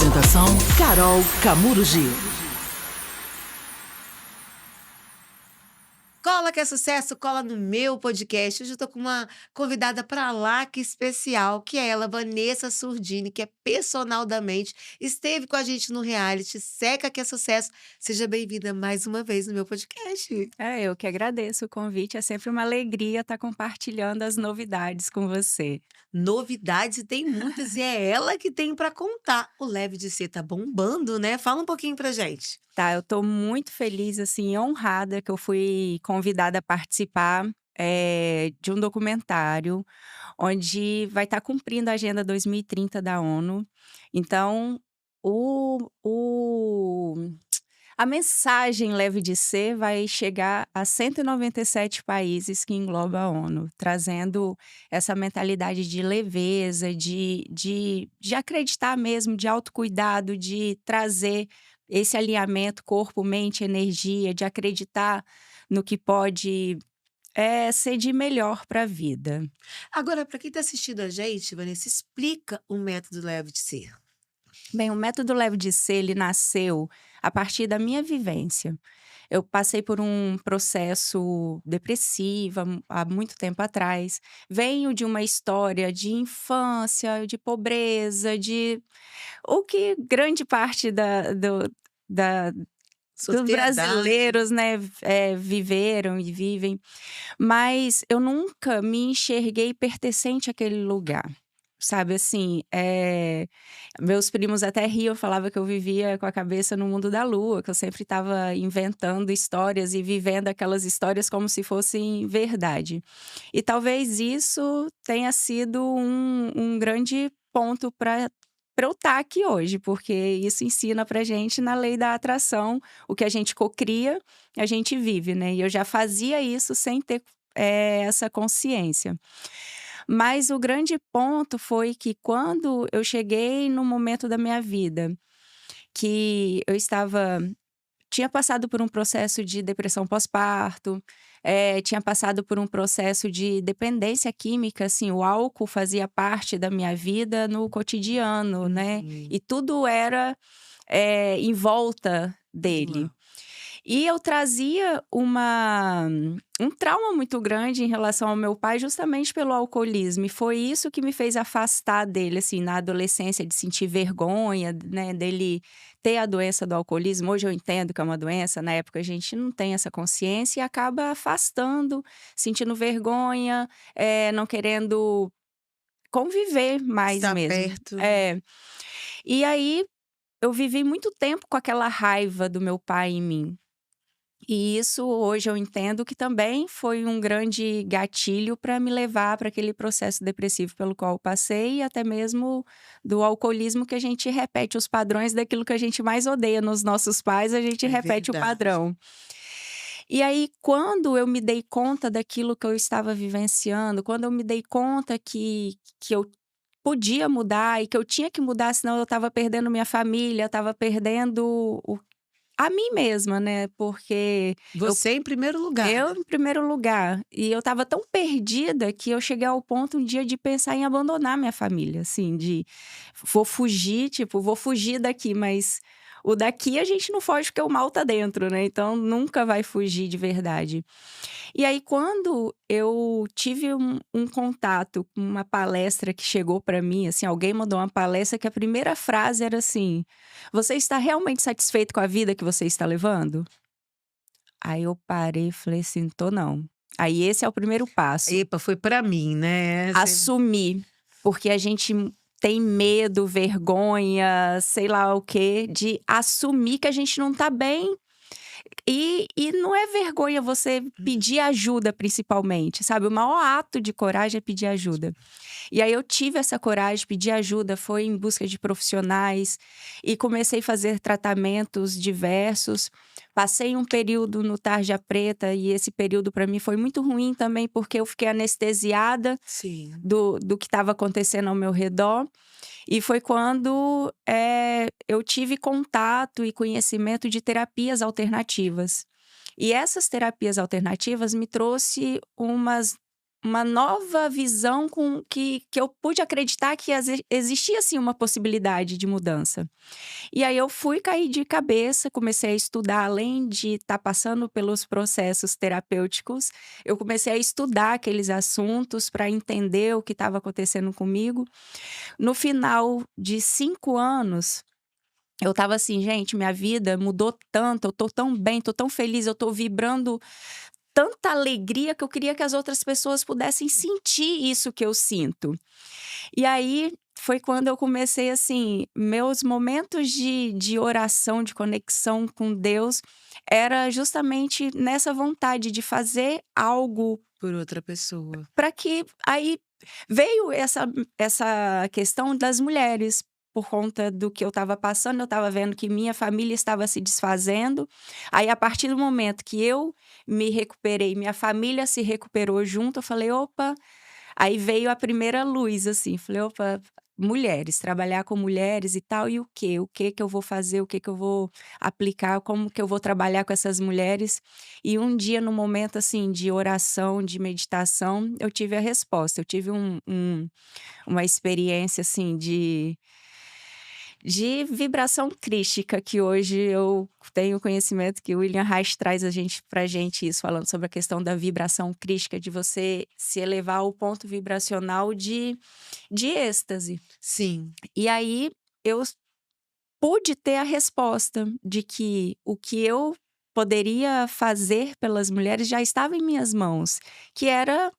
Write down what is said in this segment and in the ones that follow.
Apresentação: Carol Camurgi. Cola que é sucesso, cola no meu podcast. Hoje eu tô com uma convidada pra lá que especial, que é ela, Vanessa Surdini, que é personal da mente, esteve com a gente no reality Seca que é Sucesso. Seja bem-vinda mais uma vez no meu podcast. Eu que agradeço o convite, é sempre uma alegria estar compartilhando as novidades com você. Novidades e tem muitas, e é ela que tem pra contar. O Leve de Ser tá bombando, né? Fala um pouquinho pra gente. Tá, eu tô muito feliz, assim, honrada que eu fui convidada a participar, de um documentário, onde vai estar cumprindo a Agenda 2030 da ONU. Então, o a mensagem Leve de Ser vai chegar a 197 países que engloba a ONU, trazendo essa mentalidade de leveza, de acreditar mesmo, de autocuidado, de trazer esse alinhamento corpo, mente, energia, de acreditar no que pode, ser de melhor para a vida. Agora, pra quem tá assistindo a gente, Vanessa, explica o método Leve de Ser. Bem, o método Leve de Ser, ele nasceu a partir da minha vivência. Eu passei por um processo depressivo há muito tempo atrás. Venho de uma história de infância, de pobreza, de o que grande parte da dos Sociedade. brasileiros, né, viveram e vivem. Mas eu nunca me enxerguei pertencente àquele lugar. Sabe, assim, meus primos até riam, falava que eu vivia com a cabeça no mundo da lua, que eu sempre estava inventando histórias e vivendo aquelas histórias como se fossem verdade. E talvez isso tenha sido um grande ponto para eu estar aqui hoje, porque isso ensina pra gente na lei da atração, o que a gente cocria, a gente vive, né. E eu já fazia isso sem ter, essa consciência. Mas o grande ponto foi que quando eu cheguei no momento da minha vida, que eu tinha passado por um processo de depressão pós-parto, tinha passado por um processo de dependência química, assim, o álcool fazia parte da minha vida no cotidiano, né, Uhum. e tudo era, em volta dele. Boa. E eu trazia um trauma muito grande em relação ao meu pai, justamente pelo alcoolismo, e foi isso que me fez afastar dele, assim, na adolescência, de sentir vergonha, né, dele ter a doença do alcoolismo. Hoje eu entendo que é uma doença, na época a gente não tem essa consciência e acaba afastando, sentindo vergonha, não querendo conviver mais Estar mesmo. perto. E aí eu vivi muito tempo com aquela raiva do meu pai em mim. E isso hoje eu entendo que também foi um grande gatilho para me levar para aquele processo depressivo pelo qual eu passei e até mesmo do alcoolismo, que a gente repete os padrões daquilo que a gente mais odeia nos nossos pais, a gente É repete o verdade. padrão. E aí, quando eu me dei conta daquilo que eu estava vivenciando, quando eu me dei conta que eu podia mudar e que eu tinha que mudar, senão eu estava perdendo minha família, estava perdendo a mim mesma, né, porque eu Você em primeiro lugar, eu né? em primeiro lugar, e eu estava tão perdida que eu cheguei ao ponto um dia de pensar em abandonar minha família, assim, de vou fugir, tipo, vou fugir daqui, mas o daqui a gente não foge porque o mal tá dentro, né, então nunca vai fugir de verdade. E aí quando eu tive um contato com uma palestra que chegou para mim, assim, alguém mandou uma palestra que a primeira frase era assim: "Você está realmente satisfeito com a vida que você está levando?" Aí eu parei e falei assim: "Tô não". Aí esse é o primeiro passo, Epa, foi pra mim, né? assumir, porque a gente tem medo, vergonha, sei lá o quê, de assumir que a gente não tá bem. E não é vergonha você pedir ajuda principalmente, sabe, o maior ato de coragem é pedir ajuda. E aí eu tive essa coragem, pedi ajuda, foi em busca de profissionais e comecei a fazer tratamentos diversos. Passei um período no tarja preta e esse período para mim foi muito ruim também, porque eu fiquei anestesiada Sim. do que estava acontecendo ao meu redor. E foi quando, eu tive contato e conhecimento de terapias alternativas. E essas terapias alternativas me trouxe umas uma nova visão com que eu pude acreditar que existia, assim, uma possibilidade de mudança. E aí eu fui cair de cabeça, comecei a estudar, além de estar passando pelos processos terapêuticos, eu comecei a estudar aqueles assuntos para entender o que estava acontecendo comigo. No final de 5 anos, eu estava assim: "Gente, minha vida mudou tanto, eu tô tão bem, tô tão feliz, eu tô vibrando tanta alegria que eu queria que as outras pessoas pudessem sentir isso que eu sinto". E aí foi quando eu comecei, assim, meus momentos de oração, de conexão com Deus, era justamente nessa vontade de fazer algo Por outra pessoa. para que aí veio essa questão das mulheres. Por conta do que eu estava passando, eu estava vendo que minha família estava se desfazendo. Aí, a partir do momento que eu me recuperei, minha família se recuperou junto, eu falei: "Opa". Aí veio a primeira luz, assim, falei: "Opa, mulheres, trabalhar com mulheres e tal, e o quê? O que que eu vou fazer? O que que eu vou aplicar? Como que eu vou trabalhar com essas mulheres?". E um dia, no momento, assim, de oração, de meditação, eu tive a resposta. Eu tive uma experiência, assim, de vibração crística, que hoje eu tenho conhecimento que o William Reich traz pra gente isso, falando sobre a questão da vibração crística, de você se elevar ao ponto vibracional de êxtase. Sim. E aí eu pude ter a resposta de que o que eu poderia fazer pelas mulheres já estava em minhas mãos, que era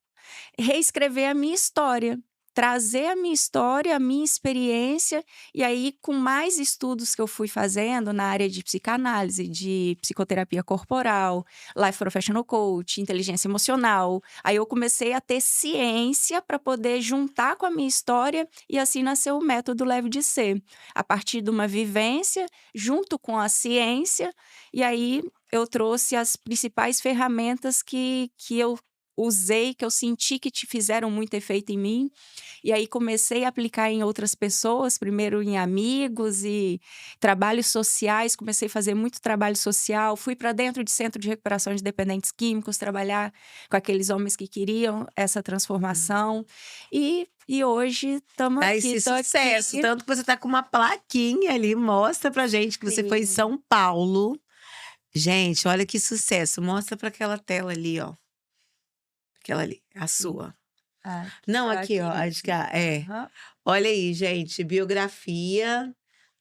reescrever a minha história, trazer a minha história, a minha experiência, e aí com mais estudos que eu fui fazendo na área de psicanálise, de psicoterapia corporal, life professional coach, inteligência emocional, aí eu comecei a ter ciência para poder juntar com a minha história e assim nasceu o método Leve de Ser, a partir de uma vivência junto com a ciência, e aí eu trouxe as principais ferramentas que eu usei, que eu senti que te fizeram muito efeito em mim, e aí comecei a aplicar em outras pessoas, primeiro em amigos e trabalhos sociais, comecei a fazer muito trabalho social, fui para dentro de centro de recuperação de dependentes químicos, trabalhar com aqueles homens que queriam essa transformação, e hoje estamos Tá aqui, esse tô sucesso, aqui. tanto que você tá com uma plaquinha ali, mostra pra gente que você foi em Sim. São Paulo. Gente, olha que sucesso, mostra pra aquela tela ali, ó, aquela ali, a Sim. sua. Aqui, Não, aqui, aqui ó, a de mesmo. cá, é. Aham. Olha aí, gente, biografia,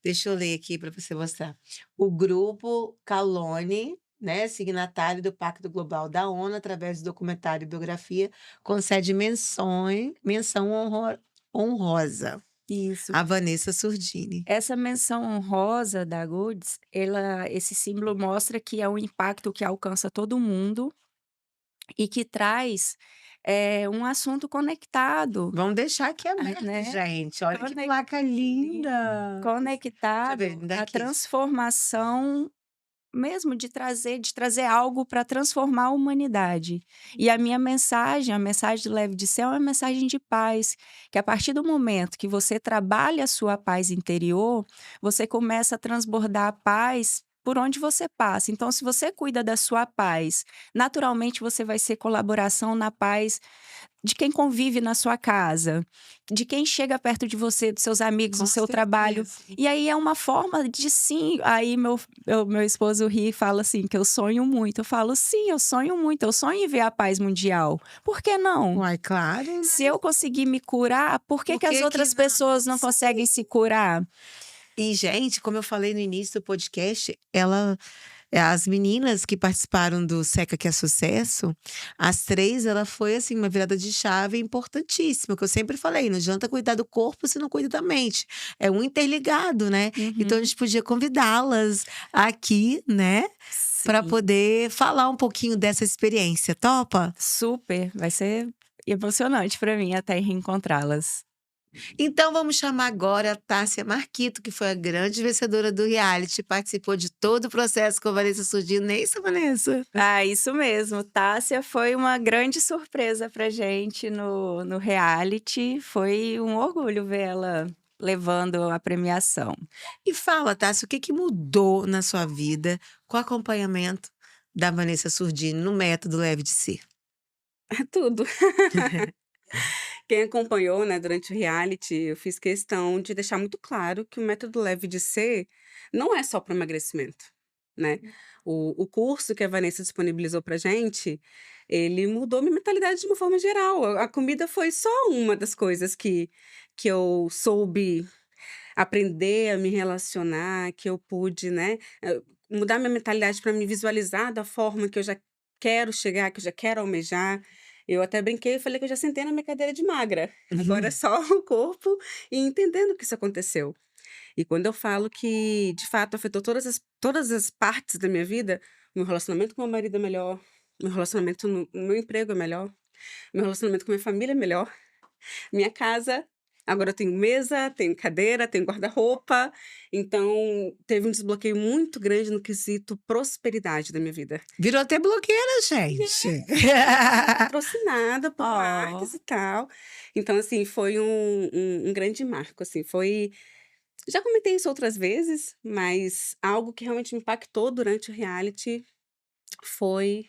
deixa eu ler aqui para você mostrar. O grupo Calone, né, signatário do Pacto Global da ONU, através do documentário Biografia, concede honrosa Isso. a Vanessa Surdini. Essa menção honrosa da Goods, esse símbolo mostra que é um impacto que alcança todo mundo e que traz, um assunto conectado, Vamos deixar aqui aberto, né, gente. Olha que conec placa linda. Deixa eu ver, conectado me dá à aqui. transformação mesmo de trazer algo para transformar a humanidade. E a minha mensagem, a mensagem do Leve de Céu é uma mensagem de paz, que a partir do momento que você trabalha a sua paz interior, você começa a transbordar a paz por onde você passa. Então, se você cuida da sua paz, naturalmente você vai ser colaboração na paz de quem convive na sua casa, de quem chega perto de você, dos seus amigos, no Com seu trabalho. certeza. E aí é uma forma de sim. Aí meu esposo ri e fala assim: que eu sonho muito. Eu falo: sim, eu sonho muito. Eu sonho em ver a paz mundial. Por que não? Uai, claro, Se né. eu conseguir me curar, por que Por que as que que outras não? pessoas não Isso conseguem aí. se curar? E, gente, como eu falei no início do podcast, as meninas que participaram do Seca que é Sucesso, as 3, ela foi, assim, uma virada de chave importantíssima, que eu sempre falei: "Não adianta cuidar do corpo se não cuida da mente". É um interligado, né. Então a Uhum. gente podia convidá-las aqui, né, para Sim, poder falar um pouquinho dessa experiência, topa? super. Vai ser emocionante para mim até reencontrá-las. Então vamos chamar agora a Tássia Marquito, que foi a grande vencedora do reality, participou de todo o processo com a Vanessa Surdino, não é isso, Vanessa? Ah, isso mesmo. Tássia foi uma grande surpresa pra gente no reality. Foi um orgulho ver ela levando a premiação. E fala, Tássia, o que que mudou na sua vida com o acompanhamento da Vanessa Surdini no método Leve de Ser? Tudo. Quem acompanhou, né, durante o reality, eu fiz questão de deixar muito claro que o método leve de ser não é só para emagrecimento, né. O curso que a Vanessa disponibilizou pra gente, ele mudou minha mentalidade de uma forma geral. A comida foi só uma das coisas que eu soube aprender a me relacionar, que eu pude, né, mudar minha mentalidade para me visualizar da forma que eu já quero chegar, que eu já quero almejar. Eu até brinquei e falei que eu já sentei na minha cadeira de magra, agora é Uhum. só o corpo e entendendo que isso aconteceu. E quando eu falo que, de fato, afetou todas as partes da minha vida, meu relacionamento com meu marido é melhor, meu relacionamento no meu emprego é melhor, meu relacionamento com minha família é melhor. Minha casa, agora eu tenho mesa, tenho cadeira, tenho guarda-roupa, então teve um desbloqueio muito grande no quesito prosperidade da minha vida. Virou até blogueira, gente. Patrocinada por marcas Ó. e tal. Então, assim, foi um grande marco, assim, foi já comentei isso outras vezes, mas algo que realmente me impactou durante o reality foi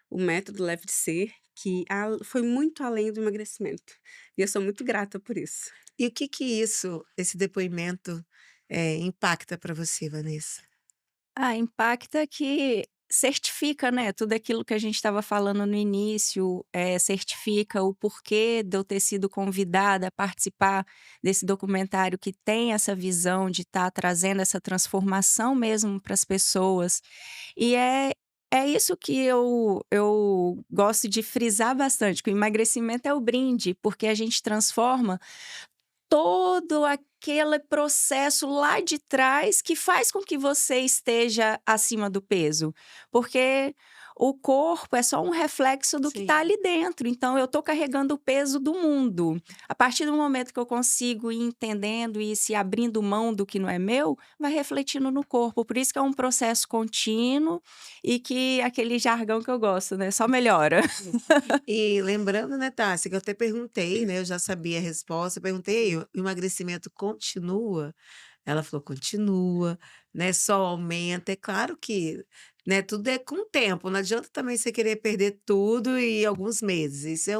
o método Leve de Ser, que foi muito além do emagrecimento. E eu sou muito grata por isso. E o que que esse depoimento, impacta para você, Vanessa? Ah, impacta que certifica, né, tudo aquilo que a gente estava falando no início, certifica o porquê de eu ter sido convidada a participar desse documentário que tem essa visão de estar trazendo essa transformação mesmo para as pessoas. E é isso que eu gosto de frisar bastante, que o emagrecimento é o brinde, porque a gente transforma todo aquele processo lá de trás que faz com que você esteja acima do peso, porque o corpo é só um reflexo do que está Sim. ali dentro, então eu estou carregando o peso do mundo. A partir do momento que eu consigo ir entendendo e se abrindo mão do que não é meu, vai refletindo no corpo, por isso que é um processo contínuo e que aquele jargão que eu gosto, né, só melhora. E lembrando, né, Tássia, que eu até perguntei, né, eu já sabia a resposta, eu perguntei: "O emagrecimento continua?" Ela falou: "Continua, né, só aumenta". É claro que, né, tudo é com o tempo, não adianta também você querer perder tudo em alguns meses, isso é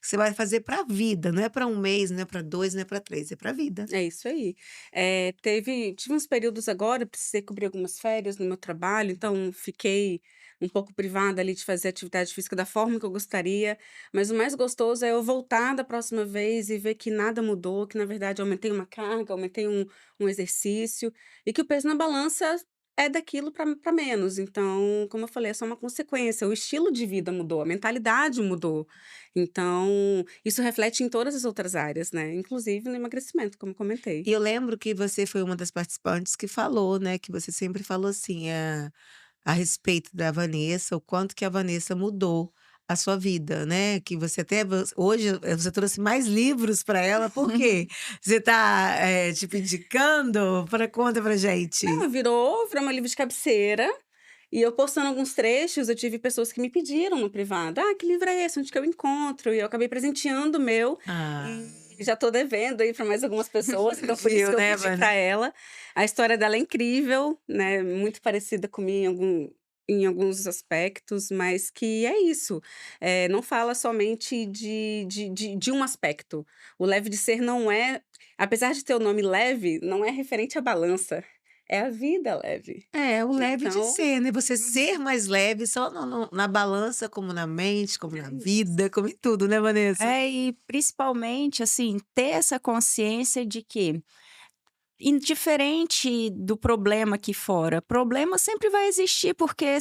que você vai fazer para a vida, não é para um mês, não é para 2, não é para 3, é para a vida. É isso aí. Tive uns períodos agora, precisei cobrir algumas férias no meu trabalho, então fiquei um pouco privada ali de fazer atividade física da forma que eu gostaria, mas o mais gostoso é eu voltar da próxima vez e ver que nada mudou, que na verdade aumentei uma carga, aumentei um exercício, e que o peso na balança é daquilo para menos. Então, como eu falei, é só uma consequência. O estilo de vida mudou, a mentalidade mudou. Então, isso reflete em todas as outras áreas, né, inclusive no emagrecimento, como comentei. E eu lembro que você foi uma das participantes que falou, né, que você sempre falou assim, a respeito da Vanessa, o quanto que a Vanessa mudou a sua vida, né, que você até hoje, você trouxe mais livros para ela, por quê? Você está, tipo, indicando? Conta pra gente. Não, virou meu livro de cabeceira, e eu postando alguns trechos, eu tive pessoas que me pediram no privado: "Ah, que livro é esse? Onde que eu encontro?" E eu acabei presenteando o meu, Ah, e já tô devendo aí para mais algumas pessoas, então por isso viu, que eu né, pedi para ela. A história dela é incrível, né, muito parecida comigo em alguns aspectos, mas que é isso, não fala somente de um aspecto. O leve de ser não é, apesar de ter o nome leve, não é referente à balança, é a vida leve. É, o leve de Então, ser, né, você ser mais leve só no na balança, como na mente, como é na isso. vida, como em tudo, né, Vanessa? É, e principalmente, assim, ter essa consciência de que, indiferente do problema aqui fora, problema sempre vai existir, porque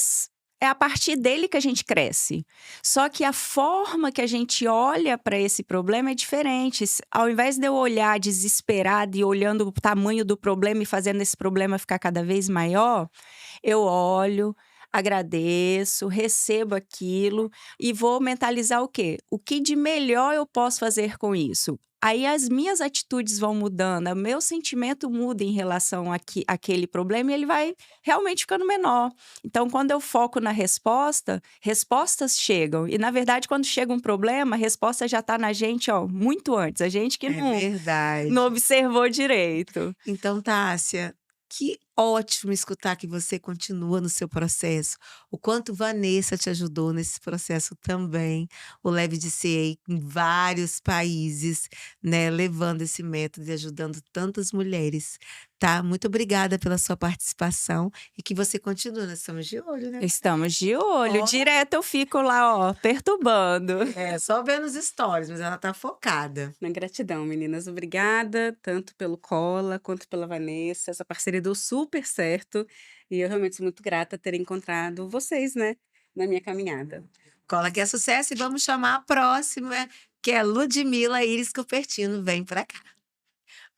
é a partir dele que a gente cresce. Só que a forma que a gente olha para esse problema é diferente. Ao invés de eu olhar desesperada e olhando o tamanho do problema e fazendo esse problema ficar cada vez maior, eu olho, agradeço, recebo aquilo e vou mentalizar o quê? O que de melhor eu posso fazer com isso? Aí as minhas atitudes vão mudando, o meu sentimento muda em relação àquele problema e ele vai realmente ficando menor. Então, quando eu foco na resposta, respostas chegam. E, na verdade, quando chega um problema, a resposta já está na gente, ó, muito antes. A gente que É não verdade. observou direito. Então, Tássia, ótimo escutar que você continua no seu processo, o quanto Vanessa te ajudou nesse processo também, o Leve de Ser aí em vários países, né, levando esse método e ajudando tantas mulheres, tá? Muito obrigada pela sua participação e que você continue, nós estamos de olho, né? Estamos de olho. Ó, Direto eu fico lá, ó, perturbando. só vendo os stories, mas ela tá focada. Na gratidão, meninas. Obrigada, tanto pelo Cola quanto pela Vanessa. Essa parceria deu super certo. E eu realmente sou muito grata a ter encontrado vocês, né, na minha caminhada. Cola que é sucesso e vamos chamar a próxima, que é Ludmila Iris Cupertino. Vem pra cá.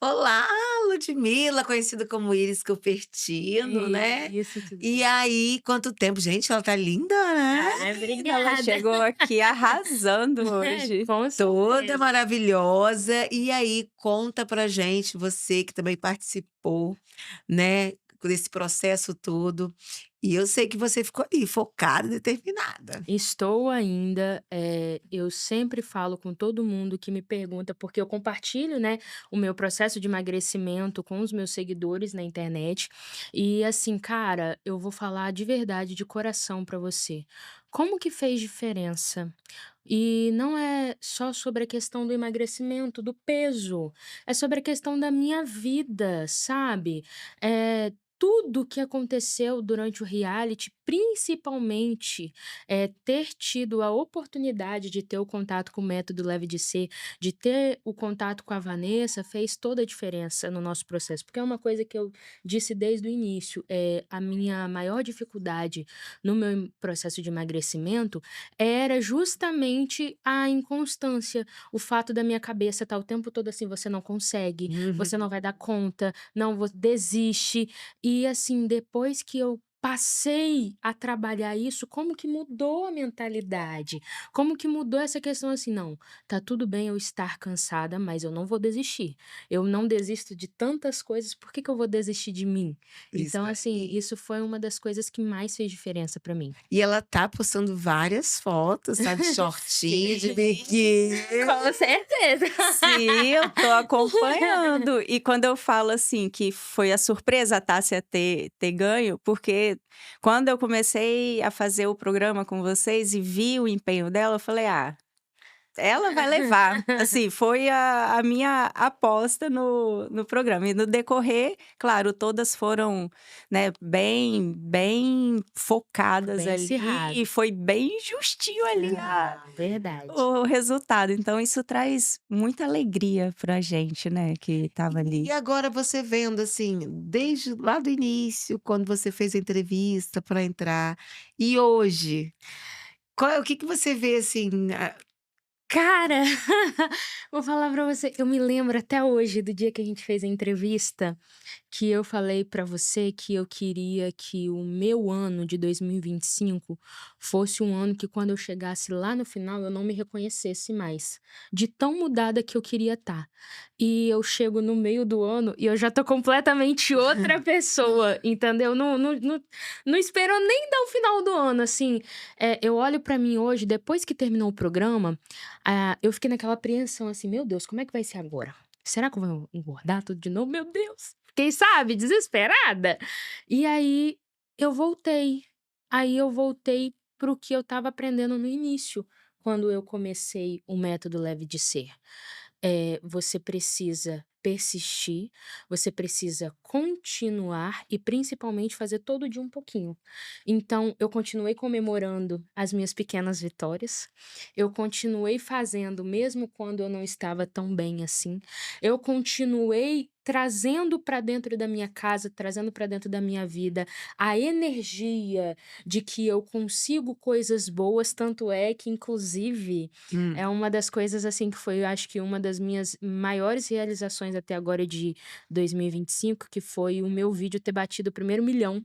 Olá, Ludmila, conhecida como Iris Cupertino, né? Isso, tudo E bem. aí, quanto tempo? Gente, ela tá linda, né? Ah, Ela obrigada. chegou aqui arrasando hoje. Com Toda certeza. maravilhosa. E aí, conta pra gente, você que também participou, né, desse processo todo. E eu sei que você ficou ali, focada, determinada. Estou ainda, eu sempre falo com todo mundo que me pergunta, porque eu compartilho, né, o meu processo de emagrecimento com os meus seguidores na internet. E assim, cara, eu vou falar de verdade, de coração pra você. Como que fez diferença? E não é só sobre a questão do emagrecimento, do peso, é sobre a questão da minha vida, sabe? Tudo que aconteceu durante o reality, principalmente, ter tido a oportunidade de ter o contato com o método Leve de Ser, de ter o contato com a Vanessa, fez toda a diferença no nosso processo. Porque é uma coisa que eu disse desde o início, a minha maior dificuldade no meu processo de emagrecimento era justamente a inconstância, o fato da minha cabeça estar o tempo todo assim: você não consegue, você não vai dar conta, não, desiste. E assim, depois que eu passei a trabalhar isso, como que mudou a mentalidade? Como que mudou essa questão assim, não, tá tudo bem eu estar cansada, mas eu não vou desistir. Eu não desisto de tantas coisas, por que que eu vou desistir de mim? Isso Então, assim, aí. isso foi uma das coisas que mais fez diferença pra mim. E ela tá postando várias fotos, sabe? Shortinho de Sim, biquíni. com certeza. Sim, eu tô acompanhando. E quando eu falo assim que foi a surpresa a Tássia ter ganho, porque quando eu comecei a fazer o programa com vocês e vi o empenho dela, eu falei: "Ah, ela vai levar". Assim, foi a minha aposta no programa. E no decorrer, claro, todas foram, né, bem focadas Bem ali e acirrado. foi bem justinho ali Verdade. o resultado. Então isso traz muita alegria pra gente, né, que estava E ali. agora você vendo, assim, desde lá do início, quando você fez a entrevista para entrar, e hoje, o que que você vê, assim, Cara, vou falar pra você, eu me lembro até hoje do dia que a gente fez a entrevista, que eu falei pra você que eu queria que o meu ano de 2025 fosse um ano que quando eu chegasse lá no final eu não me reconhecesse mais, de tão mudada que eu queria estar. E eu chego no meio do ano e eu já tô completamente outra pessoa, entendeu? Não esperou nem dar o final do ano, assim. Eu olho pra mim hoje, depois que terminou o programa, eu fiquei naquela apreensão assim: "Meu Deus, como é que vai ser agora? Será que eu vou engordar tudo de novo? Meu Deus!" Fiquei, sabe, desesperada. E aí eu voltei para o que eu estava aprendendo no início, quando eu comecei o método Leve de Ser. Você precisa persistir, você precisa continuar e principalmente fazer todo dia um pouquinho. Então eu continuei comemorando as minhas pequenas vitórias, eu continuei fazendo mesmo quando eu não estava tão bem assim, eu continuei trazendo para dentro da minha casa, trazendo para dentro da minha vida a energia de que eu consigo coisas boas, tanto é que inclusive hum, é uma das coisas, assim, que foi, eu acho que uma das minhas maiores realizações até agora de 2025, que foi o meu vídeo ter batido o primeiro milhão.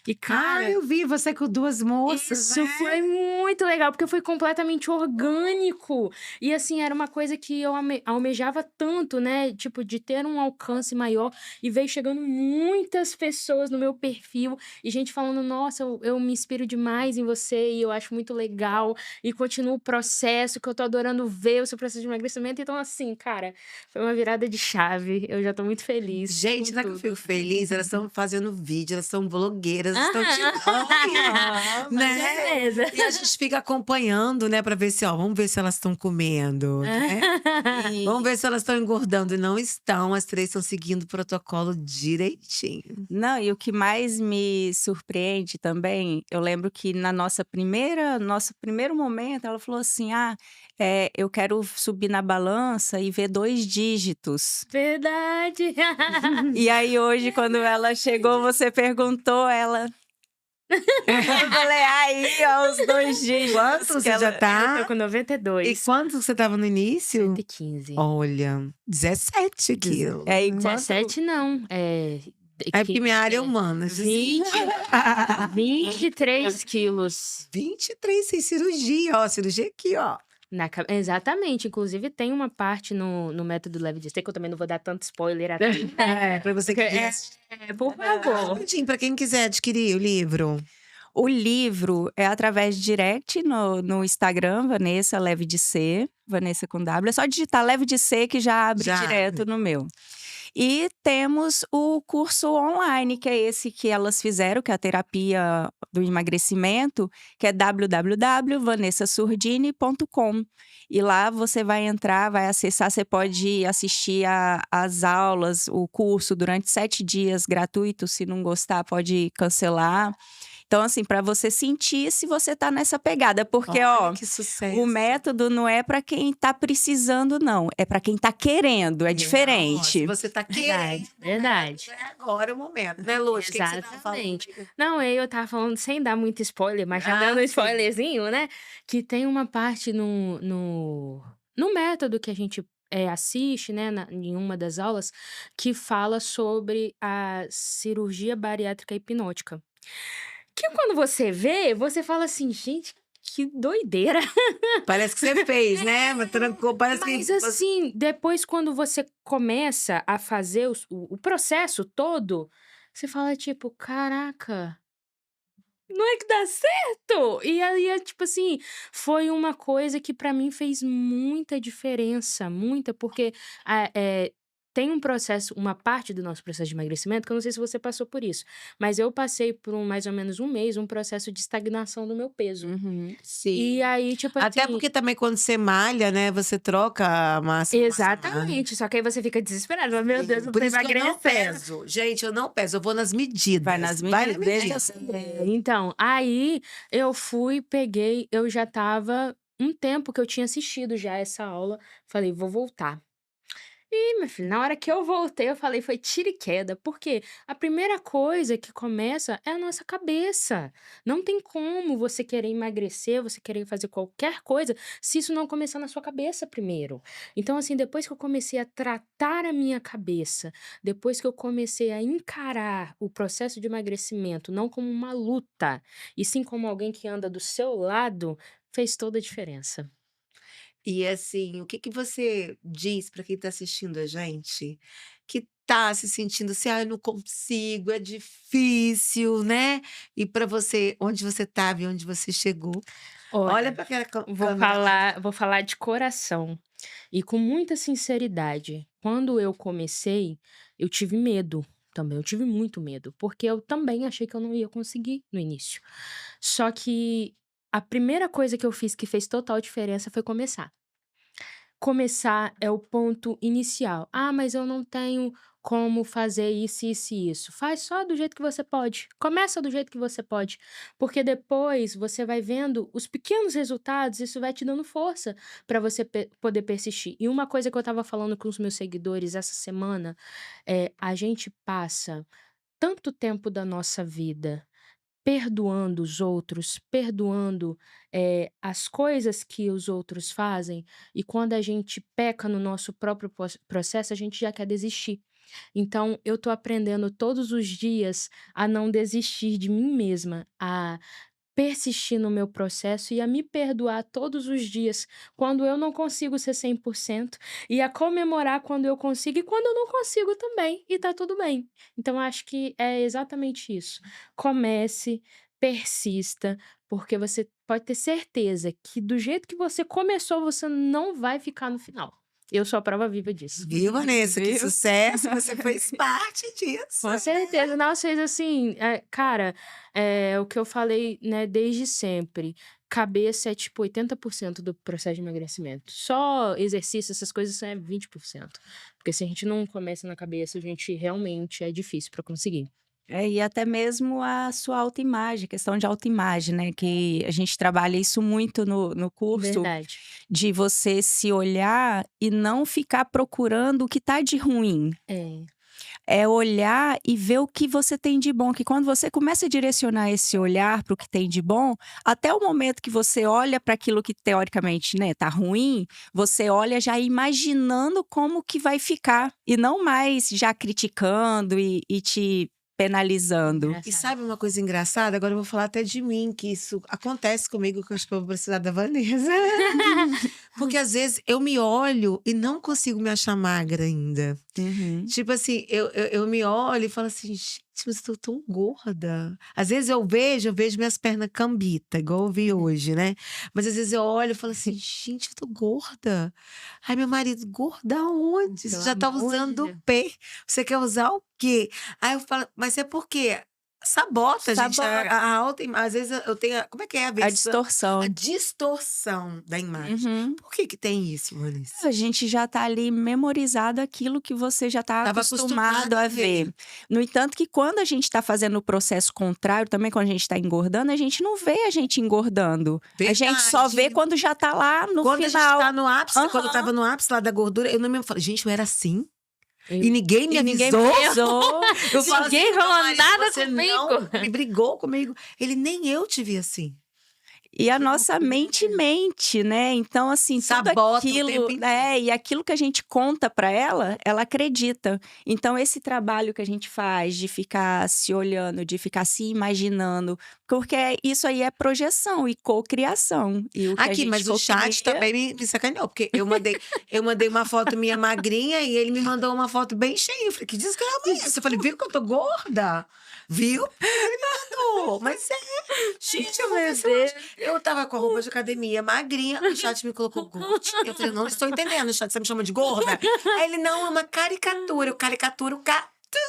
E, cara, eu vi você com duas moças, isso foi muito legal, porque foi completamente orgânico. E assim, era uma coisa que eu almejava tanto, né? Tipo, de ter um alcance maior. E veio chegando muitas pessoas no meu perfil. E gente falando, nossa, eu me inspiro demais em você. E eu acho muito legal. E continua o processo, que eu tô adorando ver o seu processo de emagrecimento. Então, assim, cara, foi uma virada de chave. Eu já tô muito feliz Gente, com não é que eu tudo. fico feliz? Elas estão fazendo vídeo, elas são blogueiras, estão tirando, Com né? certeza. E a gente fica acompanhando, né, pra ver se, ó, vamos ver se elas estão comendo, né? Vamos E ver se elas estão engordando. E não estão, as três estão seguindo o protocolo direitinho. não, e o que mais me surpreende também, eu lembro que na nosso primeiro momento, ela falou assim: "Ah, eu quero subir na balança e ver 2 dígitos". Verdade. E aí hoje, quando ela chegou, você perguntou, ela eu falei: "Aí, ó, os 2 dígitos Quanto que você já ela". Eu tô tá? com E 92. quanto você tava no início? 115. Olha, 17 quilos. Enquanto 17 não, É porque minha área é é humanas. 23 quilos 23 sem cirurgia, ó. Cirurgia aqui, ó. exatamente, inclusive tem uma parte no método leve de ser, que eu também não vou dar tanto spoiler aqui. Pra você que É, por favor. Rapidinho, pra quem quiser adquirir o livro. o livro é através de direct no Instagram, Vanessa Leve de Ser, Vanessa com W. É só digitar Leve de Ser que já abre Já direto no meu. E temos o curso online, que é esse que elas fizeram, que é a terapia do emagrecimento, que é www.vanessasurdini.com. E lá você vai entrar, vai acessar, você pode assistir as aulas, o curso durante 7 dias gratuito. Se não gostar, pode cancelar. Então, assim, para você sentir se você tá nessa pegada, porque, Olha ó, que sucesso. o método não é para quem tá precisando, não. É para quem tá querendo, é diferente. Se você tá querendo, Verdade. é agora o momento, né, Luz? O que que você tava falando? Exatamente. Não, eu tava falando sem dar muito spoiler, mas já Ah, dando um sim. spoilerzinho, né? Que tem uma parte no método que a gente assiste, né, em uma das aulas, que fala sobre a cirurgia bariátrica hipnótica. Que quando você vê, você fala assim, gente, que doideira. Parece que você fez, né? Mas trancou, parece que Mas assim, depois quando você começa a fazer o processo todo, você fala tipo, caraca, não é que dá certo? E aí é tipo assim, foi uma coisa que pra mim fez muita diferença, muita, porque tem um processo, uma parte do nosso processo de emagrecimento, que eu não sei se você passou por isso, mas eu passei por mais ou menos um mês, um processo de estagnação do meu peso. Uhum. sim. E aí, tipo Até assim, porque também quando você malha, né, você troca a massa. exatamente, só que aí você fica desesperado, mas, meu Deus, eu Por tô isso que eu não emagrecendo. peso. Gente, eu não peso, eu vou nas medidas. Vai nas Vai na medidas, deixa medida. assim. Então, aí eu fui, peguei, eu já tava um tempo que eu tinha assistido já essa aula, falei, vou voltar. E, meu filho, na hora que eu voltei, eu falei, foi tiro e queda, porque a primeira coisa que começa é a nossa cabeça. Não tem como você querer emagrecer, você querer fazer qualquer coisa, se isso não começar na sua cabeça primeiro. Então, assim, depois que eu comecei a tratar a minha cabeça, depois que eu comecei a encarar o processo de emagrecimento não como uma luta, e sim como alguém que anda do seu lado, fez toda a diferença. E assim, o que que você diz para quem está assistindo a gente, que tá se sentindo assim: "Ai, não consigo, é difícil", né. E para você, onde você estava e onde você chegou, olha Olha, para aquela vou câmera lá. falar de coração e com muita sinceridade. Quando eu comecei, eu tive medo também, eu tive muito medo, porque eu também achei que eu não ia conseguir no início. Só que a primeira coisa que eu fiz que fez total diferença foi começar. Começar é o ponto inicial. "Ah, mas eu não tenho como fazer isso, isso e isso". Faz só do jeito que você pode. Começa do jeito que você pode, porque depois você vai vendo os pequenos resultados, isso vai te dando força para você poder persistir. E uma coisa que eu estava falando com os meus seguidores essa semana, a gente passa tanto tempo da nossa vida perdoando os outros, perdoando, as coisas que os outros fazem, e quando a gente peca no nosso próprio processo, a gente já quer desistir. Então, eu tô aprendendo todos os dias a não desistir de mim mesma, a persistir no meu processo e a me perdoar todos os dias quando eu não consigo ser 100% e a comemorar quando eu consigo e quando eu não consigo também, e tá tudo bem. Então, acho que é exatamente isso. Comece, persista, porque você pode ter certeza que do jeito que você começou, você não vai ficar no final. Eu sou a prova viva disso. Viu, Vanessa? Que Viu? sucesso! Você fez parte disso. Com certeza. Nossa, fez assim, cara, o que eu falei, né, desde sempre. Cabeça é tipo 80% do processo de emagrecimento. Só exercício, essas coisas é 20%. Porque se a gente não começa na cabeça, a gente realmente é difícil pra conseguir. E até mesmo a sua autoimagem, questão de autoimagem, né? Que a gente trabalha isso muito no curso, Verdade. de você se olhar e não ficar procurando o que tá de ruim. É. É olhar e ver o que você tem de bom, que quando você começa a direcionar esse olhar para o que tem de bom, até o momento que você olha para aquilo que teoricamente, né, tá ruim, você olha já imaginando como que vai ficar e não mais já criticando e te penalizando. E Engraçado. sabe uma coisa engraçada? Agora eu vou falar até de mim, que isso acontece comigo, que eu acho que eu vou precisar da Vanessa. Porque às vezes eu me olho e não consigo me achar magra ainda. Uhum. Tipo assim, eu me olho e falo assim, gente, mas eu tô tão gorda. Às vezes eu vejo minhas pernas cambita, igual eu vi hoje, né? Mas às vezes eu olho e falo assim, gente, eu tô gorda. Ai, meu marido, gorda onde? Você Pelo já tá amor de usando Deus. P. Você quer usar o quê? Aí eu falo, mas é porque sabota, gente. Sabota. A alta às vezes eu tenho. Como é que é a A versão? distorção. A distorção da imagem. Uhum. Por que tem isso, Vanessa? A gente já tá ali memorizado aquilo que você já tá Tava acostumado acostumada a a ver. ver. No entanto, que quando a gente tá fazendo o processo contrário, também quando a gente tá engordando, a gente não vê a gente engordando. A gente só vê Verdade. quando já tá lá no Quando a gente final. tá no ápice, quando eu Aham. tava no ápice lá da gordura, eu não me falo, gente, eu era assim? Eu- E ninguém me E ninguém avisou. me avisou. Eu falo Ninguém assim, pro meu falou marido, nada você comigo. não me brigou comigo. Ele, nem eu te vi assim. E a nossa mente mente, né? Então, assim, tudo Sabota o aquilo, tempo né? E aquilo que a gente conta pra ela, ela acredita. Então, esse trabalho que a gente faz de ficar se olhando, de ficar se imaginando, porque isso aí é projeção e cocriação. E o que a Aqui, gente mas o chat cocria... também me sacaneou, porque eu mandei uma foto minha magrinha e ele me mandou uma foto bem cheia. Eu falei, que desgrama é essa? Eu falei, viu que eu tô gorda? Viu? Ele me mandou. Mas gente, eu vou ver se eu tava com a roupa de academia magrinha, o chat me colocou gordinha. Eu falei, eu não estou entendendo, o chat, você me chama de gorda? Aí ele, não, é uma caricatura. Eu caricaturo o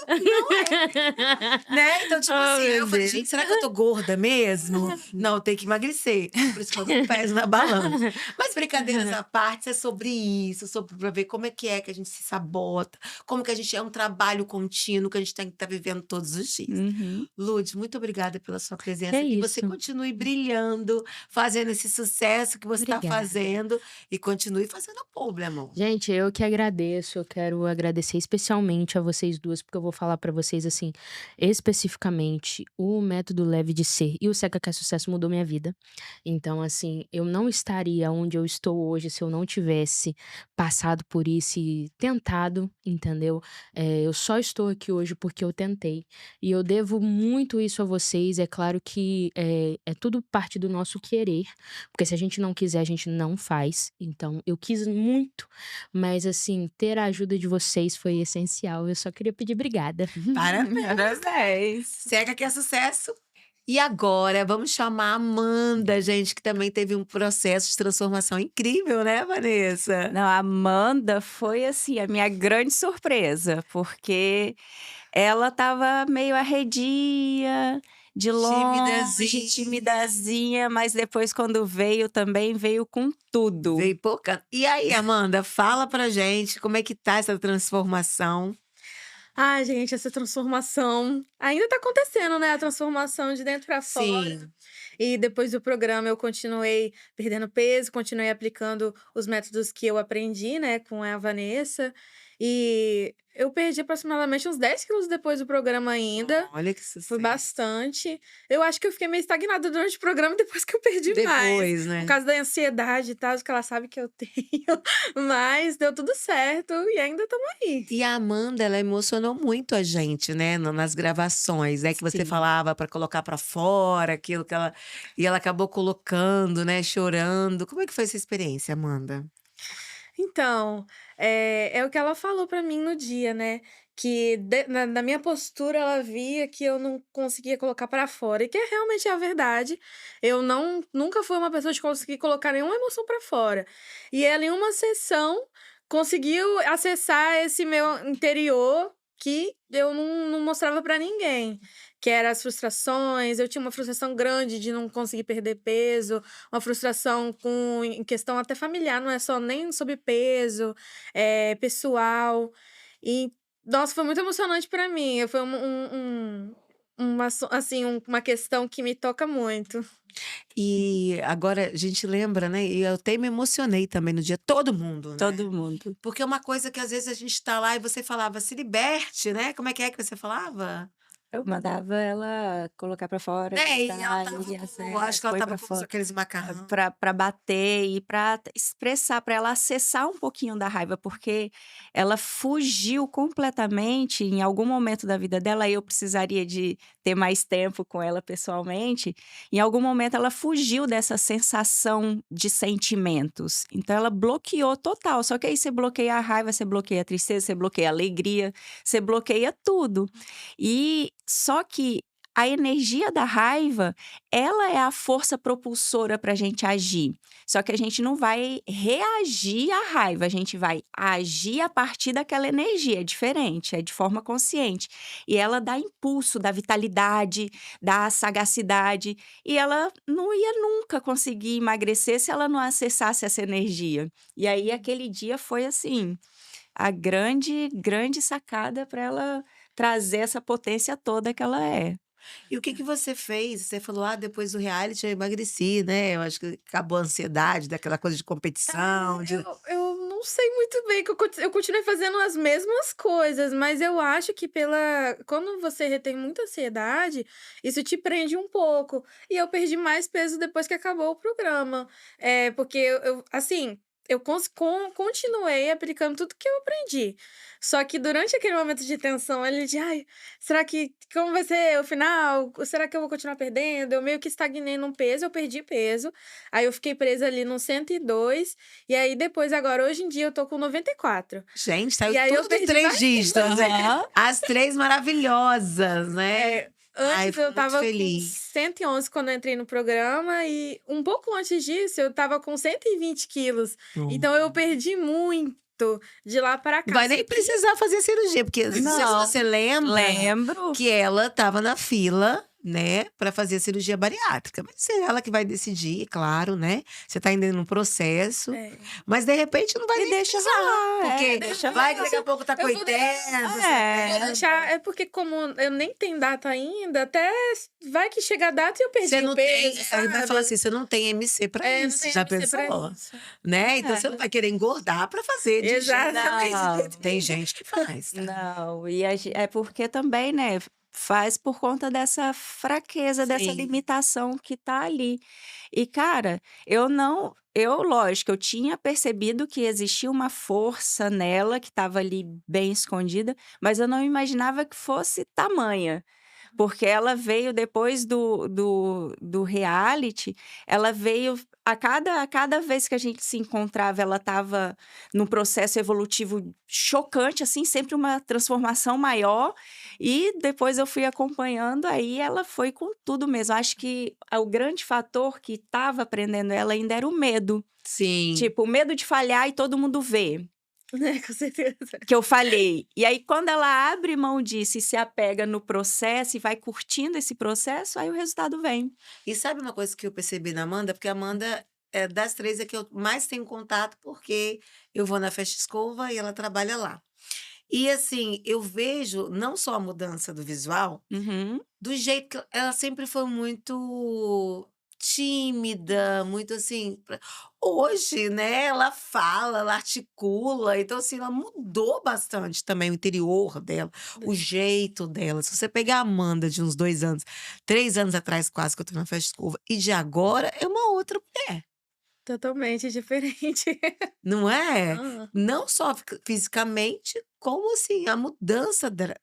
não é, né? Então, tipo assim, aí eu falei, gente, será que eu tô gorda mesmo? Não, eu tenho que emagrecer. Por isso que eu não peso na balança. Mas brincadeiras à parte, é sobre isso, sobre pra ver como é que a gente se sabota, como que a gente é um trabalho contínuo que a gente tem que estar vivendo todos os dias. Uhum. Lud, muito obrigada pela sua presença. Que Que você isso. continue brilhando, fazendo esse sucesso que você está Obrigada. fazendo e continue fazendo a publi, amor. Gente, eu que agradeço. Eu quero agradecer especialmente a vocês duas, porque eu vou falar pra vocês assim, especificamente, o método Leve de Ser e o Seca que é Sucesso mudou minha vida. Então, assim, eu não estaria onde eu estou hoje se eu não tivesse passado por isso e tentado, entendeu? Eu só estou aqui hoje porque eu tentei. E eu devo muito isso a vocês. É claro que é tudo parte do nosso querer, porque se a gente não quiser, a gente não faz. Então, eu quis muito, mas assim, ter a ajuda de vocês foi essencial. Eu só queria pedir obrigada. Parabéns. Parabéns. Seca que é sucesso. E agora, vamos chamar a Amanda, gente, que também teve um processo de transformação incrível, né, Vanessa? Não, a Amanda foi, assim, a minha grande surpresa, porque ela tava meio arredia, de longe, Timidazinha. timidazinha, mas depois quando veio também veio com tudo. Veio pouca. E aí, Amanda, fala pra gente como é que tá essa transformação. Ai, gente, essa transformação ainda tá acontecendo, né? A transformação de dentro pra fora. Sim. E depois do programa eu continuei perdendo peso, continuei aplicando os métodos que eu aprendi, né, com a Vanessa. E eu perdi aproximadamente uns 10 quilos depois do programa ainda. Olha que Foi sucesso. bastante. Eu acho que eu fiquei meio estagnada durante o programa depois que eu perdi mais. Depois, Por né? causa da ansiedade e tal, que ela sabe que eu tenho. Mas deu tudo certo e ainda estamos aí. E a Amanda, ela emocionou muito a gente, né, nas gravações, né, que você Sim. falava para colocar para fora, aquilo que ela e ela acabou colocando, né, chorando. Como é que foi essa experiência, Amanda? Então, é o que ela falou pra mim no dia, né? Que na minha postura ela via que eu não conseguia colocar pra fora. E que realmente é a verdade. Eu nunca fui uma pessoa de conseguir colocar nenhuma emoção pra fora. E ela, em uma sessão, conseguiu acessar esse meu interior que eu não mostrava pra ninguém. Que eram as frustrações. Eu tinha uma frustração grande de não conseguir perder peso, uma frustração em questão até familiar, não é só nem sobre peso, pessoal. E, nossa, foi muito emocionante pra mim. Foi uma questão que me toca muito. E agora a gente lembra, né, e eu até me emocionei também no dia, todo mundo, né? Todo mundo. Porque é uma coisa que às vezes a gente tá lá e você falava: "Se liberte", né? Como é que você falava? Eu mandava ela colocar pra fora, Né, e ela gritar, tava e com acho que ela foi tava pra com fora. aqueles macarrão. Pra bater e pra expressar, pra ela acessar um pouquinho da raiva, porque ela fugiu completamente. Em algum momento da vida dela, eu precisaria de ter mais tempo com ela pessoalmente. Em algum momento ela fugiu dessa sensação de sentimentos, então ela bloqueou total. Só que aí você bloqueia a raiva, você bloqueia a tristeza, você bloqueia a alegria, você bloqueia tudo. E só que a energia da raiva, ela é a força propulsora para a gente agir. Só que a gente não vai reagir à raiva, a gente vai agir a partir daquela energia. É diferente, é de forma consciente. E ela dá impulso, dá vitalidade, dá sagacidade. E ela não ia nunca conseguir emagrecer se ela não acessasse essa energia. E aí, aquele dia foi assim, a grande sacada para ela trazer essa potência toda que ela é. E o que você fez? Você falou: "Ah, depois do reality eu emagreci", né, eu acho que acabou a ansiedade daquela coisa de competição, de Eu não sei muito bem, que eu continuei fazendo as mesmas coisas, mas eu acho que quando você retém muita ansiedade, isso te prende um pouco. E eu perdi mais peso depois que acabou o programa. Porque assim, eu continuei aplicando tudo que eu aprendi. Só que durante aquele momento de tensão, ele de, ai, será que, como vai ser o final? Será que eu vou continuar perdendo? Eu meio que estagnei num peso, eu perdi peso. Aí eu fiquei presa ali no 102. E aí depois, agora, hoje em dia, eu tô com 94. gente, saiu E aí eu tudo em perdi 3 mais dígitos, né. Aham. As 3 maravilhosas, né. Ai, Antes fico eu muito tava com feliz. 111 quando eu entrei no programa e um pouco antes disso eu tava com 120 quilos. Então eu perdi muito de lá pra cá. Vai nem precisar fazer cirurgia, porque não sei se Não. você lembra Lembro. que ela estava na fila, né, para fazer a cirurgia bariátrica, mas é ela que vai decidir, claro, né, você tá ainda no processo, É. mas de repente não vai E nem deixa precisar, rolar, porque deixa vai que rolar. daqui a pouco tá com Eu vou 80, Vou 70. deixar, porque como eu nem tenho data ainda, até vai que chega a data e eu perdi Você o não tem, peso, aí vai sabe? falar assim, você não tem MC pra Não isso, tem já MC pra pensou? isso. Né, então você não vai querer engordar pra fazer de jeito Exatamente. nenhum. Tem gente que faz, tá. Não, e é porque também, né, faz por conta dessa fraqueza, dessa Sim. limitação que tá ali. E cara, lógico, eu tinha percebido que existia uma força nela que estava ali bem escondida, mas eu não imaginava que fosse tamanha. Porque ela veio depois do reality, ela veio a cada vez que a gente se encontrava, ela estava num processo evolutivo chocante, assim, sempre uma transformação maior, e depois eu fui acompanhando, aí ela foi com tudo mesmo. Acho que o grande fator que estava prendendo ela ainda era o medo. Sim. Tipo, o medo de falhar e todo mundo ver. Com certeza. Que eu falhei. E aí, quando ela abre mão disso e se apega no processo e vai curtindo esse processo, aí o resultado vem. E sabe uma coisa que eu percebi na Amanda? Porque a Amanda, das 3 é que eu mais tenho contato, porque eu vou na Festa Escova e ela trabalha lá. E assim, eu vejo não só a mudança do visual, Uhum. do jeito que ela sempre foi muito tímida, muito assim. Hoje, né, ela fala, ela articula, então assim, ela mudou bastante também o interior dela, o jeito dela. Se você pegar a Amanda de uns 2 anos, 3 anos atrás, quase que eu tô na festa de curva, e de agora é uma outra mulher. Totalmente diferente. Não é? Aham. Não só fisicamente, como assim, a mudança drástica,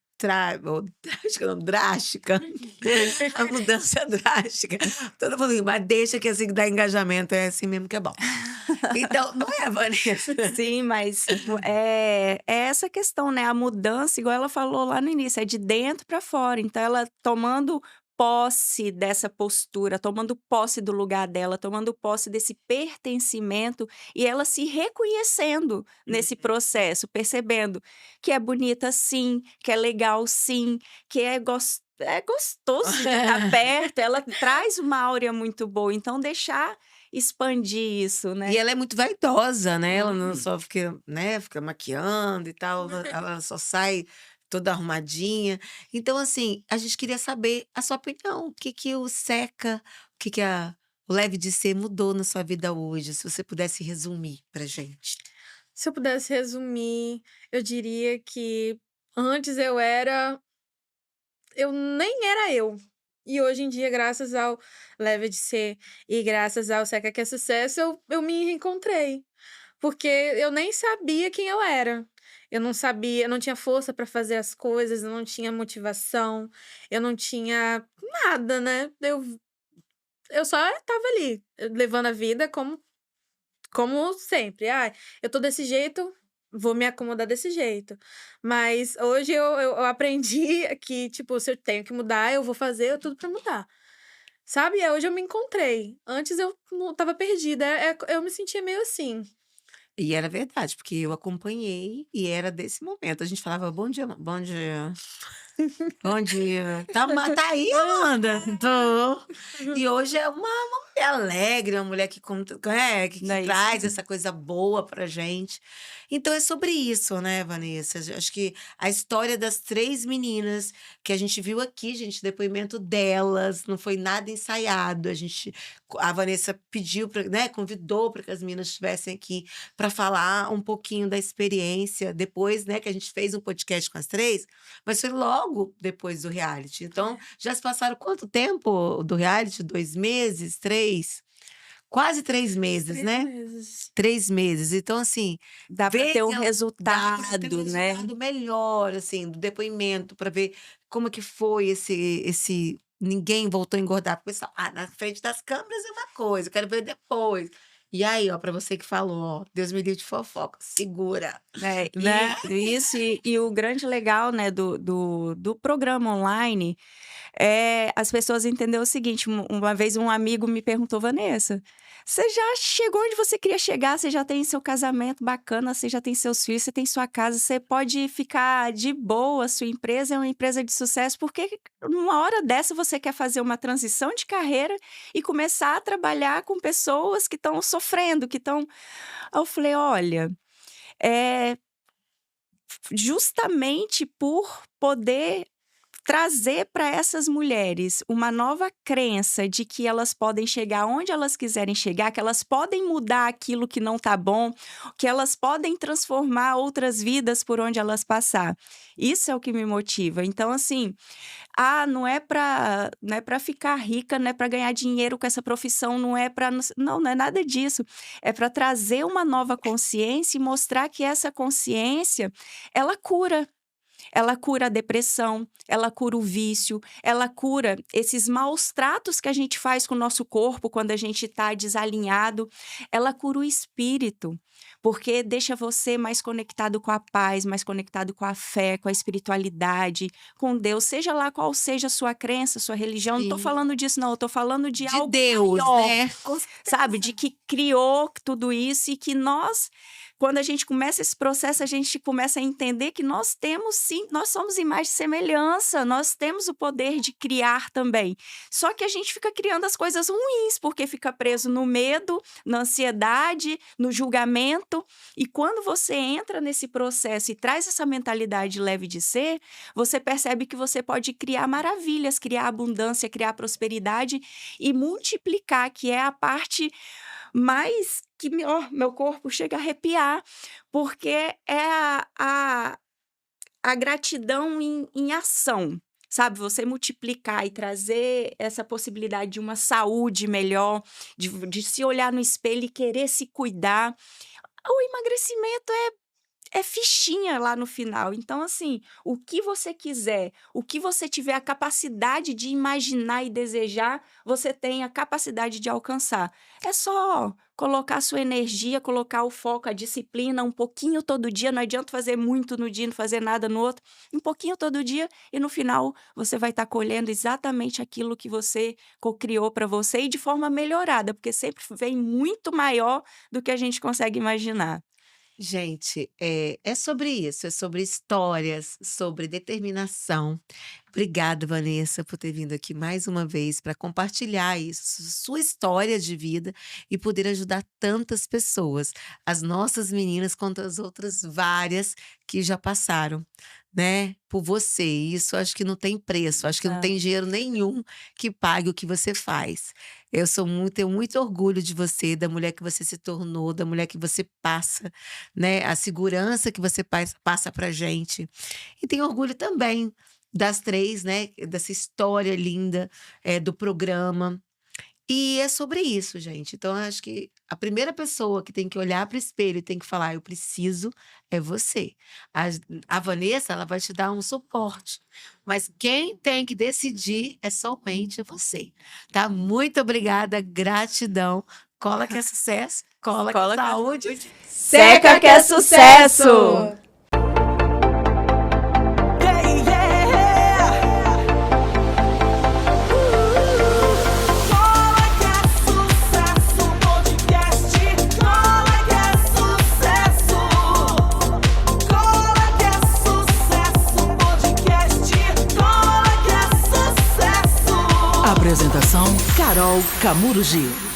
não, drástica. A mudança drástica. Todo mundo, mas deixa que assim que dá engajamento, é assim mesmo que é bom. Então, não é, Vanessa? Sim, mas é essa questão, né? A mudança, igual ela falou lá no início, é de dentro para fora. Então, ela tomando posse dessa postura, tomando posse do lugar dela, tomando posse desse pertencimento e ela se reconhecendo nesse processo, percebendo que é bonita sim, que é legal sim, que é gostoso de estar perto, ela traz uma áurea muito boa. Então, deixar expandir isso, né? E ela é muito vaidosa, né? Ela não só fica, né, fica maquiando e tal, ela só sai toda arrumadinha. Então, assim, a gente queria saber a sua opinião. O que que o Seca, o que que o Leve de Ser mudou na sua vida hoje? Se você pudesse resumir pra gente. Se eu pudesse resumir, eu diria que antes eu nem era eu. E hoje em dia, graças ao Leve de Ser e graças ao Seca que é Sucesso, eu me reencontrei. Porque eu nem sabia quem eu era. Eu não sabia, eu não tinha força para fazer as coisas, eu não tinha motivação, eu não tinha nada, né? Eu só estava ali, levando a vida como sempre. Ah, eu tô desse jeito, vou me acomodar desse jeito. Mas hoje eu aprendi que, tipo, se eu tenho que mudar, eu vou fazer tudo pra mudar. Sabe? Hoje eu me encontrei. Antes eu não tava perdida. Eu me sentia meio assim. E era verdade, porque eu acompanhei e era desse momento. A gente falava bom dia, bom dia. Bom dia. Tá aí, Amanda? Tô. E hoje é uma mulher alegre, uma mulher que, que Não é isso? traz essa coisa boa pra gente. Então é sobre isso, né, Vanessa? Acho que a história das 3 meninas que a gente viu aqui, gente, depoimento delas, não foi nada ensaiado. A Vanessa pediu, né, convidou para que as meninas estivessem aqui para falar um pouquinho da experiência depois, né, que a gente fez um podcast com as 3, mas foi logo depois do reality. Então, já se passaram quanto tempo do reality? 2 meses? 3? Quase 3 meses, 3 né? meses. 3 meses. Então, assim, Dá para ver ter um que ela dá pra ter um resultado, né? resultado melhor, assim, do depoimento, para ver como que foi esse. Ninguém voltou a engordar. Porque pessoal, na frente das câmeras é uma coisa, eu quero ver depois. E aí, ó, para você que falou, ó, Deus me livre de fofoca, segura, É, né? isso, e o grande legal, né, do programa online é as pessoas entenderem o seguinte: uma vez um amigo me perguntou, Vanessa, você já chegou onde você queria chegar, você já tem seu casamento bacana, você já tem seus filhos, você tem sua casa, você pode ficar de boa, sua empresa é uma empresa de sucesso, porque numa hora dessa você quer fazer uma transição de carreira e começar a trabalhar com pessoas que estão sofrendo, que estão... Aí eu falei, olha... É justamente por poder trazer para essas mulheres uma nova crença de que elas podem chegar onde elas quiserem chegar, que elas podem mudar aquilo que não tá bom, que elas podem transformar outras vidas por onde elas passar. Isso é o que me motiva. Então, assim, não é para ficar rica, não é para ganhar dinheiro com essa profissão, não é para não é nada disso. É para trazer uma nova consciência e mostrar que essa consciência, ela cura. Ela cura a depressão, ela cura o vício, ela cura esses maus tratos que a gente faz com o nosso corpo quando a gente está desalinhado. Ela cura o espírito, porque deixa você mais conectado com a paz, mais conectado com a fé, com a espiritualidade, com Deus, seja lá qual seja a sua crença, a sua religião. Não estou Sim. falando disso, não. Eu estou falando de De algo Deus, maior, né? sabe? De que criou tudo isso e que nós quando a gente começa esse processo, a gente começa a entender que nós temos sim, nós somos imagem e semelhança, nós temos o poder de criar também. Só que a gente fica criando as coisas ruins, porque fica preso no medo, na ansiedade, no julgamento. E quando você entra nesse processo e traz essa mentalidade leve de ser, você percebe que você pode criar maravilhas, criar abundância, criar prosperidade e multiplicar, que é a parte mais que meu corpo chega a arrepiar, porque é a gratidão em ação. Sabe, você multiplicar e trazer essa possibilidade de uma saúde melhor, de se olhar no espelho e querer se cuidar. O emagrecimento é fichinha lá no final. Então, assim, o que você quiser, o que você tiver a capacidade de imaginar e desejar, você tem a capacidade de alcançar. É só colocar a sua energia, colocar o foco, a disciplina, um pouquinho todo dia. Não adianta fazer muito no dia, não fazer nada no outro. Um pouquinho todo dia e no final você vai estar colhendo exatamente aquilo que você criou para você e de forma melhorada, porque sempre vem muito maior do que a gente consegue imaginar. Gente, é sobre isso, é sobre histórias, sobre determinação. Obrigada, Vanessa, por ter vindo aqui mais uma vez para compartilhar isso, sua história de vida e poder ajudar tantas pessoas, as nossas meninas quanto as outras várias que já passaram, né, por você. E isso acho que não tem preço, acho que não Não. tem dinheiro nenhum que pague o que você faz. Tenho muito orgulho de você, da mulher que você se tornou, da mulher que você passa, né, a segurança que você passa pra gente. E tenho orgulho também das três, né, dessa história linda, do programa. E é sobre isso, gente. Então, eu acho que a primeira pessoa que tem que olhar para o espelho e tem que falar, eu preciso, é você. A Vanessa, ela vai te dar um suporte. Mas quem tem que decidir é somente você. Tá? Muito obrigada, gratidão. Cola que é sucesso, cola que é Cola que é saúde. Seca que é sucesso! Apresentação: Carol Camurji.